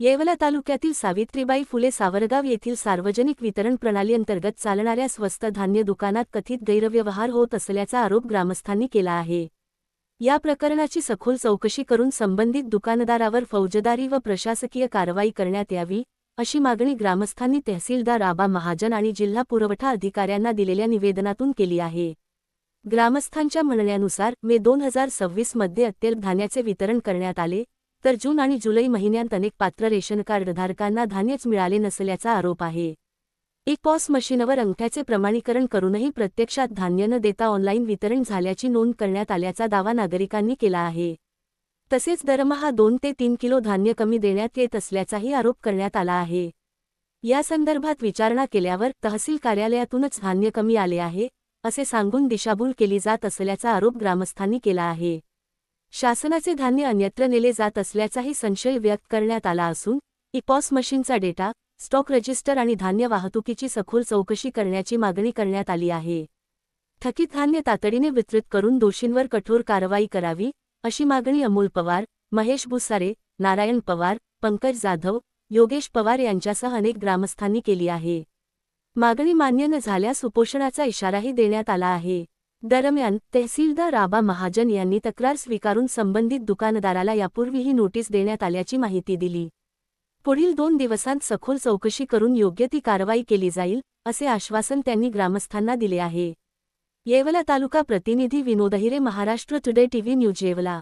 येवला तालुक्यातील सावित्रीबाई फुले सावरगाव येथील सार्वजनिक वितरण प्रणालीअंतर्गत चालणाऱ्या स्वस्त धान्य दुकानात कथित गैरव्यवहार होत असल्याचा आरोप ग्रामस्थांनी केला आहे। या प्रकरणाची सखोल चौकशी करून संबंधित दुकानदारावर फौजदारी व प्रशासकीय कारवाई करण्यात यावी, अशी मागणी ग्रामस्थांनी तहसीलदार आबा महाजन आणि जिल्हा पुरवठा अधिकाऱ्यांना दिलेल्या निवेदनातून केली आहे। ग्रामस्थांच्या म्हणण्यानुसार मे 2026 मध्ये अत्यल्प धान्याचे वितरण करण्यात आले, तर जून आणि जुलै महिन्यांत अनेक पात्र रेशन कार्डधारकांना धान्यच मिळाले नसल्याचा आरोप आहे। एक पॉस मशीनवर अंगठ्याचे प्रमाणीकरण करूनही प्रत्यक्षात धान्य न देता ऑनलाईन वितरण झाल्याची नोंद करण्यात आल्याचा दावा नागरिकांनी केला आहे। तसेच दरमहा 2 ते 3 किलो धान्य कमी देण्यात येत असल्याचाही आरोप करण्यात आला आहे। या संदर्भात विचारणा केल्यावर तहसील कार्यालयातूनच धान्य कमी आले आहे, असे सांगून दिशाभूल केली जात असल्याचा आरोप ग्रामस्थांनी केला आहे। शासनाचे धान्य अन्यत्र नेले जात असल्याचाही संशय व्यक्त करण्यात आला असून ई-पॉस मशीनचा डेटा, स्टॉक रजिस्टर आणि धान्य वाहतुकीची सखोल चौकशी करण्याची मागणी करण्यात आली आहे। थकीत धान्य तातडीने वितरित करून दोषींवर कठोर कारवाई करावी, अशी मागणी अमोल पवार, महेश भुसारे, नारायण पवार, पंकज जाधव, योगेश पवार यांच्यासह अनेक ग्रामस्थांनी केली आहे। मागणी मान्य न झाल्यास उपोषणाचा इशाराही देण्यात आला आहे। दरम्यान तहसीलदार आबा महाजन यांनी तक्रार स्वीकारून संबंधित दुकानदाराला यापूर्वीही नोटीस देण्यात आल्याची माहिती दिली। पुढील 2 दिवसांत सखोल चौकशी करून योग्य ती कारवाई केली जाईल, असे आश्वासन त्यांनी ग्रामस्थांना दिले आहे। येवला तालुका प्रतिनिधी Vinod Ahire, Maharashtra today TV news Yeola.